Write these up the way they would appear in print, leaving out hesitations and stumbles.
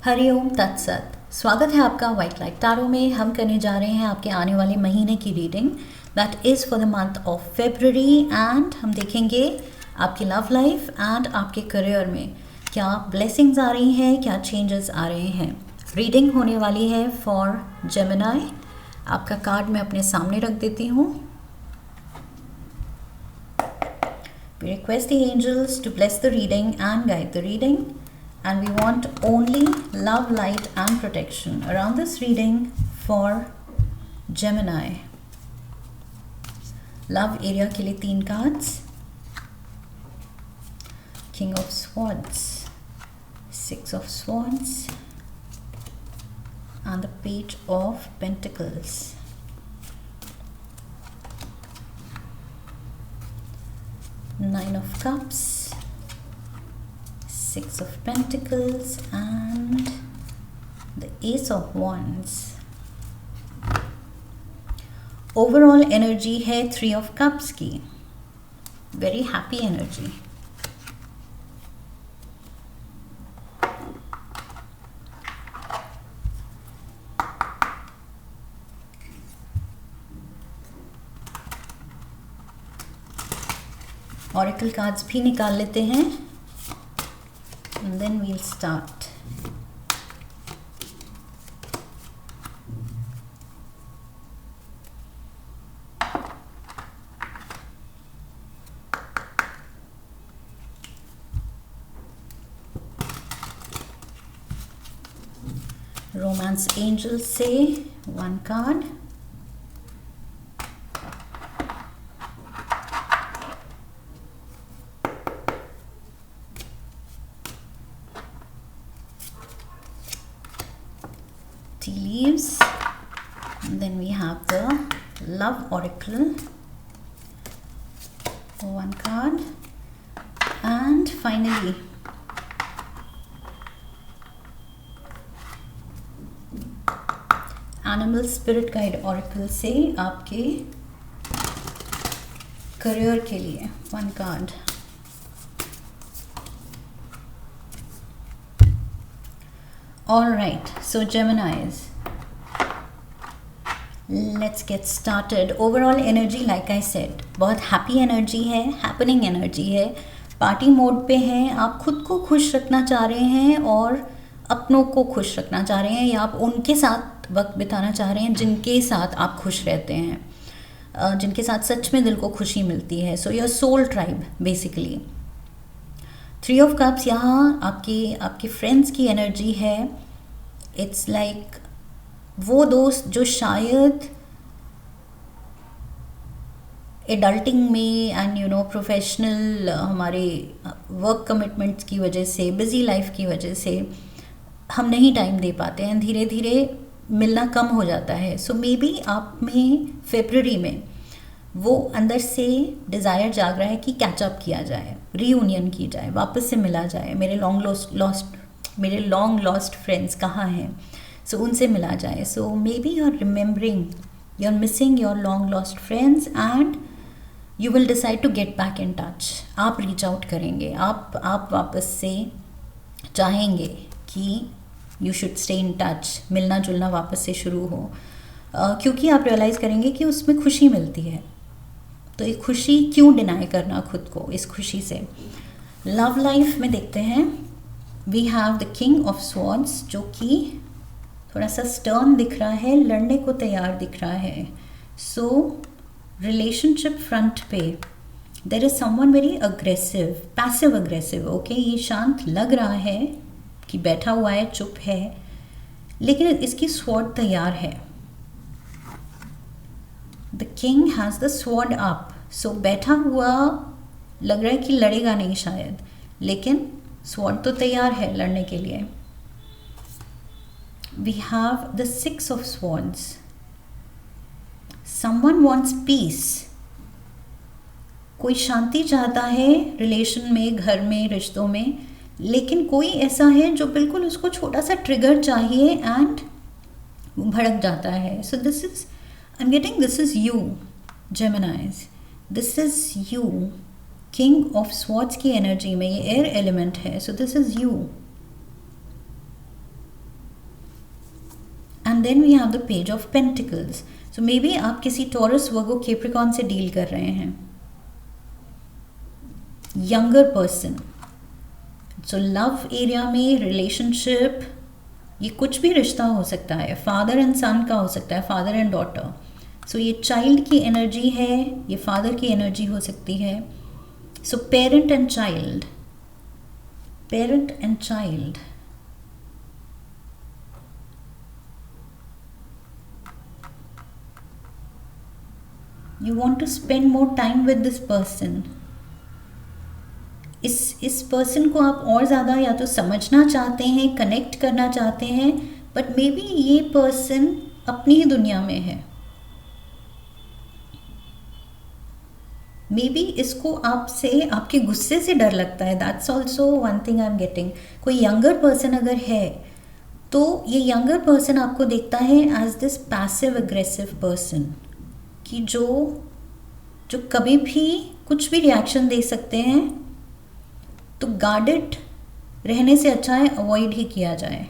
हरिओम तत्सत। स्वागत है आपका वाइट लाइट टैरो में। हम करने जा रहे हैं आपके आने वाले महीने की reading that is for the month of February and हम देखेंगे आपकी लव लाइफ एंड आपके करियर में क्या ब्लेसिंग्स आ रही हैं, क्या चेंजेस आ रहे हैं। रीडिंग होने वाली है फॉर जेमिनी। आपका कार्ड मैं अपने सामने रख देती हूँ। We request the angels to bless the reading and guide the reading, and we want only love, light and protection around this reading for Gemini. Love area के लिए 3 cards, King of Swords, 6 of Swords and the Page of Pentacles. Nine of Cups, 6 of Pentacles and the Ace of Wands. Overall energy है 3 of Cups की, very happy energy. Oracle cards भी निकाल लेते हैं and then we'll start. Romance angels से 1 card. Tea leaves, and then we have the love oracle, 1 card, and finally animal spirit guide oracle से आपके career के लिए 1 card. All right, so Geminis, let's get started. Overall energy, like I said, बहुत happy energy है, happening energy है, party mode पे हैं। आप खुद को खुश रखना चाह रहे हैं और अपनों को खुश रखना चाह रहे हैं, या आप उनके साथ वक्त बिताना चाह रहे हैं जिनके साथ आप खुश रहते हैं, जिनके साथ सच में दिल को खुशी मिलती है। So your soul tribe basically. 3 of cups यहाँ आपके फ्रेंड्स की एनर्जी है। इट्स लाइक वो दोस्त जो शायद एडल्टिंग में एंड प्रोफेशनल हमारे वर्क कमिटमेंट्स की वजह से, बिजी लाइफ की वजह से हम नहीं टाइम दे पाते हैं, धीरे धीरे मिलना कम हो जाता है। सो मे बी आप में फेब्रुअरी में वो अंदर से डिज़ायर जाग रहा है कि कैचअप किया जाए, रीयूनियन की जाए, वापस से मिला जाए। मेरे लॉन्ग लॉस्ट फ्रेंड्स कहाँ हैं, सो उनसे मिला जाए। So maybe you are remembering, you are missing your long lost friends and you will decide to get back in touch. आप रीच आउट करेंगे, आप वापस से चाहेंगे कि you should stay in touch, मिलना जुलना वापस से शुरू हो, क्योंकि आप रियलाइज़ करेंगे कि उसमें खुशी मिलती है। तो ये खुशी क्यों डिनाई करना खुद को इस खुशी से। लव लाइफ में देखते हैं, we have the king of swords जो कि थोड़ा सा स्टर्न दिख रहा है, लड़ने को तैयार दिख रहा है। सो रिलेशनशिप फ्रंट पे there is someone very aggressive, passive aggressive. Okay, ये शांत लग रहा है कि बैठा हुआ है, चुप है, लेकिन इसकी स्वॉर्ड तैयार है। The king has the sword up. So बैठा हुआ लग रहा है कि लड़ेगा नहीं शायद, लेकिन स्वॉर्ड तो तैयार है लड़ने के लिए। We have the 6 of swords. Someone wants peace. कोई शांति चाहता है रिलेशन में, घर में, रिश्तों में, लेकिन कोई ऐसा है जो बिल्कुल उसको छोटा सा ट्रिगर चाहिए एंड भड़क जाता है। So this is, I am getting, this is you Geminis, this is you. King of swords की एनर्जी में ये एयर एलिमेंट है, so this is you. And then we have the page of pentacles. So maybe आप किसी Taurus Virgo Capricorn से deal कर रहे हैं. Younger person. So love area में रिलेशनशिप, ये कुछ भी रिश्ता हो सकता है, फादर एंड सन का हो सकता है, फादर एंड डॉटर. सो ये चाइल्ड की एनर्जी है, ये फादर की एनर्जी हो सकती है. So parent and child, parent and child. You want to spend more time with this person. इस पर्सन को आप और ज़्यादा या तो समझना चाहते हैं, कनेक्ट करना चाहते हैं, बट मे बी ये पर्सन अपनी ही दुनिया में है. मे बी इसको आपसे, आपके गुस्से से डर लगता है. That's also one thing I am getting. कोई यंगर पर्सन अगर है तो ये यंगर पर्सन आपको देखता है as this passive aggressive person, कि जो कभी भी कुछ भी रिएक्शन दे सकते हैं. तो गार्डेड रहने से अच्छा है अवॉइड ही किया जाए,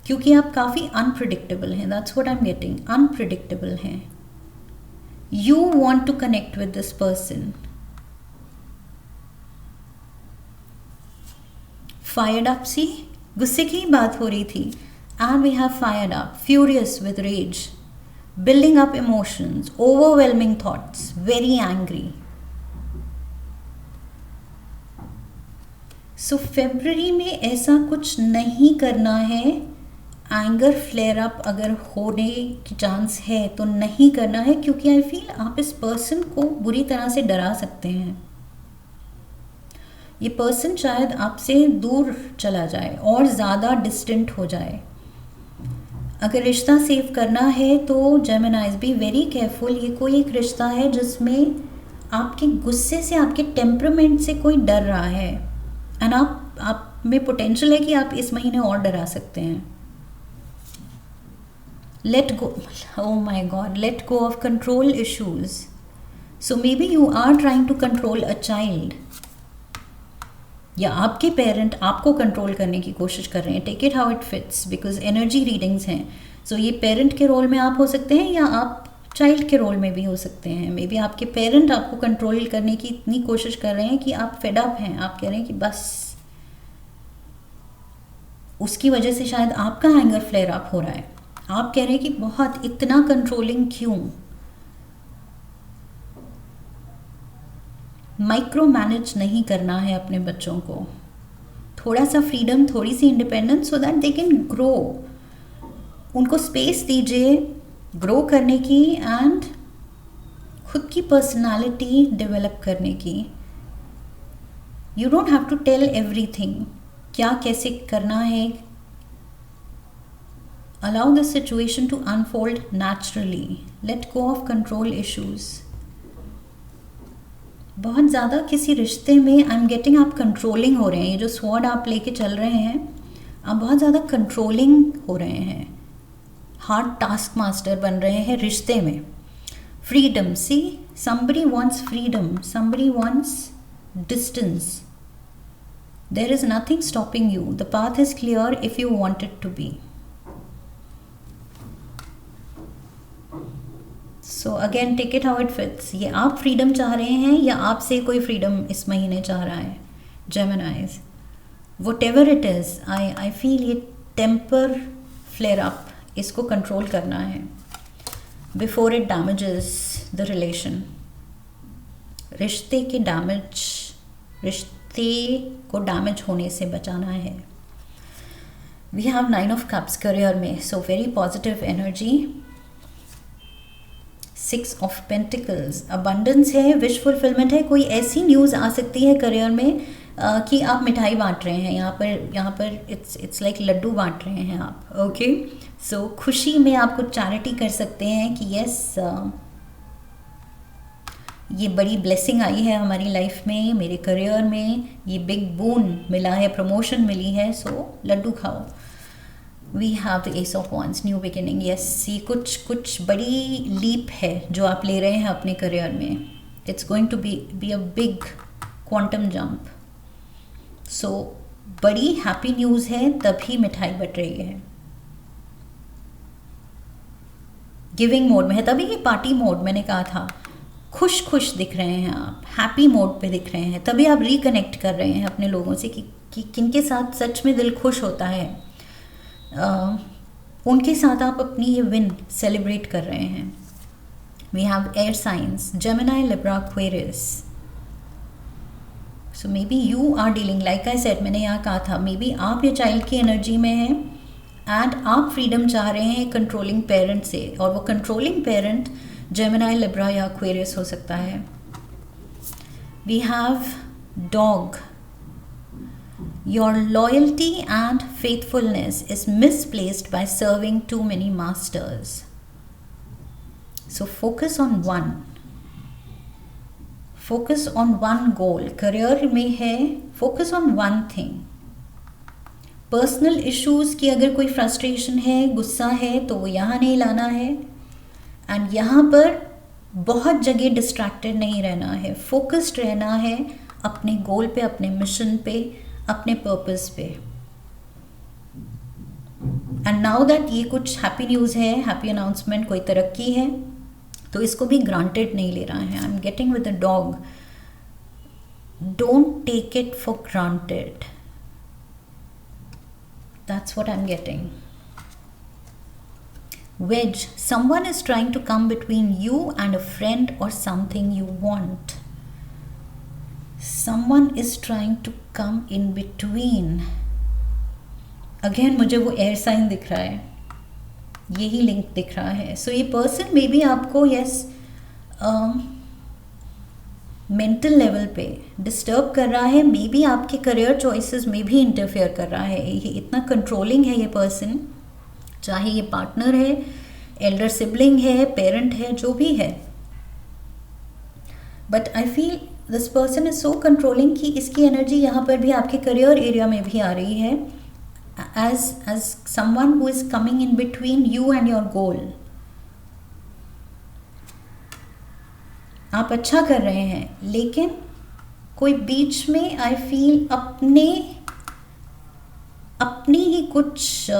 क्योंकि आप काफ़ी अनप्रिडिक्टेबल हैं. That's what I am getting. Unpredictable हैं. You want to connect with this person. Fired up, see गुस्से की बात हो रही थी. And we have fired up, furious with rage, building up emotions, overwhelming thoughts, very angry. So February में ऐसा कुछ नहीं करना है. एंगर फ्लेयर अप अगर होने की चांस है तो नहीं करना है, क्योंकि आई फील आप इस पर्सन को बुरी तरह से डरा सकते हैं. ये पर्सन शायद आपसे दूर चला जाए और ज़्यादा डिस्टेंट हो जाए. अगर रिश्ता सेव करना है तो जेमिनाइज बी वेरी केयरफुल. ये कोई एक रिश्ता है जिसमें आपके गुस्से से, आपके टेम्परामेंट से कोई डर रहा है, एंड आप में पोटेंशियल है कि आप इस महीने और डरा सकते हैं. Let go, oh my god, let go of control issues. So maybe you are trying to control a child. या आपके पेरेंट आपको कंट्रोल करने की कोशिश कर रहे हैं. Take it how it fits, because energy readings हैं. सो ये पेरेंट के रोल में आप हो सकते हैं या आप चाइल्ड के रोल में भी हो सकते हैं. मे बी आपके पेरेंट आपको कंट्रोल करने की इतनी कोशिश कर रहे हैं कि आप फेड अप हैं. आप कह रहे हैं कि बस, उसकी वजह से शायद आपका एंगर फ्लेयर अप हो रहा है. आप कह रहे हैं कि बहुत, इतना कंट्रोलिंग क्यों. माइक्रो मैनेज नहीं करना है अपने बच्चों को. थोड़ा सा फ्रीडम, थोड़ी सी independence, so that they can grow. उनको स्पेस दीजिए ग्रो करने की एंड खुद की पर्सनालिटी डेवलप करने की. You don't have to tell everything, क्या कैसे करना है. Allow this situation to unfold naturally. Let go of control issues. बहुत ज़्यादा किसी रिश्ते में आई एम गेटिंग आप कंट्रोलिंग हो रहे हैं. ये जो स्वॉर्ड आप लेके चल रहे हैं, आप बहुत ज़्यादा कंट्रोलिंग हो रहे हैं, हार्ड टास्क मास्टर बन रहे हैं रिश्ते में. Freedom, C somebody wants freedom, somebody wants distance. There is nothing stopping you. The path is clear if you want it to be. So again take it how it fits. ये आप freedom चाह रहे हैं या आपसे कोई freedom इस महीने चाह रहा है. जेमिनाइज, what ever it is, I feel ये टेम्पर फ्लेयर अप, इसको कंट्रोल करना है before it damages the relation. रिश्ते के डैमेज, रिश्ते को डैमेज होने से बचाना है. We have 9 of cups career में, so very positive energy. 6 of pentacles, abundance है, विश फुलफिलमेंट है. कोई ऐसी न्यूज़ आ सकती है करियर में कि आप मिठाई बांट रहे हैं. यहाँ पर इट्स लाइक लड्डू बांट रहे हैं आप. ओके, सो खुशी में आप कुछ चैरिटी कर सकते हैं कि यस, ये बड़ी ब्लेसिंग आई है हमारी लाइफ में, मेरे करियर में ये बिग बून मिला है, प्रमोशन मिली है, सो लड्डू खाओ. We have the ace of wands, new beginning. Yes, ये कुछ बड़ी लीप है जो आप ले रहे हैं अपने करियर में. It's going to be a big quantum jump. So बड़ी हैप्पी न्यूज़ है, तभी मिठाई बट रही है. गिविंग मोड में है, तभी ये पार्टी मोड मैंने कहा था। खुश खुश दिख रहे हैं आप, हैप्पी मोड पे दिख रहे हैं, तभी आप रिकनेक्ट कर रहे हैं अपने लोगों से कि किनके साथ सच में दिल खुश होता है, उनके साथ आप अपनी ये विन सेलिब्रेट कर रहे हैं। We have air signs Gemini, Libra, Aquarius. So maybe you are dealing, like I said, मैंने यहाँ कहा था, मे बी आप ये चाइल्ड की एनर्जी में हैं एंड आप फ्रीडम चाह रहे हैं कंट्रोलिंग पेरेंट से, और वो कंट्रोलिंग पेरेंट जेमिनी, लिब्रा या एक्वेरियस हो सकता है। We have dog. Your loyalty and faithfulness is misplaced by serving too many masters. So focus on one, focus on one goal. Career में है, focus on one thing. Personal issues की अगर कोई frustration है, गुस्सा है, तो वो यहाँ नहीं लाना है, एंड यहाँ पर बहुत जगह डिस्ट्रैक्टेड नहीं रहना है, फोकस्ड रहना है अपने गोल पे, अपने मिशन पे, अपने पर्पस पे। एंड नाउ दैट ये कुछ हैप्पी न्यूज़ है, हैप्पी अनाउंसमेंट, कोई तरक्की है, तो इसको भी ग्रांटेड नहीं ले रहा है। I am getting with the dog, don't take it for granted, that's what I'm getting. Wedge, someone is trying to come between you and a friend or something you want. Someone is trying to come in between. Again मुझे वो air sign दिख रहा है, यही link दिख रहा है। सो ये पर्सन मे बी आपको मेंटल लेवल पे डिस्टर्ब कर रहा है, मे बी आपके करियर चॉइसेस में भी इंटरफेयर कर रहा है। ये इतना कंट्रोलिंग है ये पर्सन, चाहे ये पार्टनर है, एल्डर सिबलिंग है, पेरेंट है, जो भी है। But I feel this person is so controlling कि इसकी एनर्जी यहाँ पर भी आपके करियर एरिया में भी आ रही है, as someone who is coming in between you and your goal. आप अच्छा कर रहे हैं, लेकिन कोई बीच में आई फील अपनी ही कुछ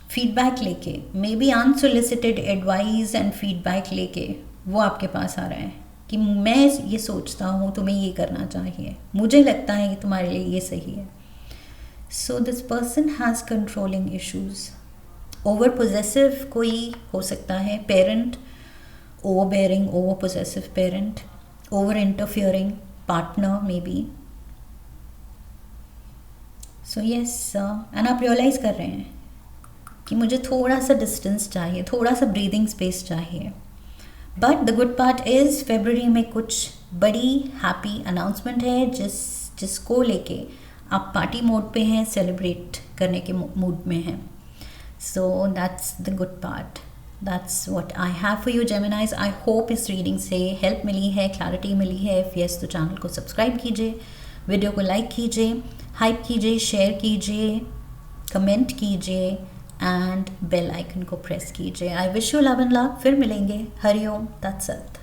फीडबैक लेके, may be unsolicited advice and feedback लेके वो आपके पास आ रहा है कि मैं ये सोचता हूँ, तुम्हें ये करना चाहिए, मुझे लगता है कि तुम्हारे लिए ये सही है। So this person has controlling issues. Over possessive कोई हो सकता है, parent, overbearing, over possessive parent, over interfering partner maybe. So yes, and आप रियलाइज़ कर रहे हैं कि मुझे थोड़ा सा डिस्टेंस चाहिए, थोड़ा सा ब्रीदिंग स्पेस चाहिए। But the good part is फरवरी में कुछ बड़ी हैप्पी अनाउंसमेंट है जिसको लेके आप पार्टी मोड पे हैं, सेलिब्रेट करने के मूड में हैं। So that's the good part. That's what I have for you, Geminis. I hope इस रीडिंग से हेल्प मिली है, क्लैरिटी मिली है। इफ़ यस तो चैनल को सब्सक्राइब कीजिए, वीडियो को लाइक कीजिए, हाइप कीजिए, शेयर कीजिए, कमेंट कीजिए एंड बेल आइकन को प्रेस कीजिए। I wish you love and love. फिर मिलेंगे। हरिओम तत्सत।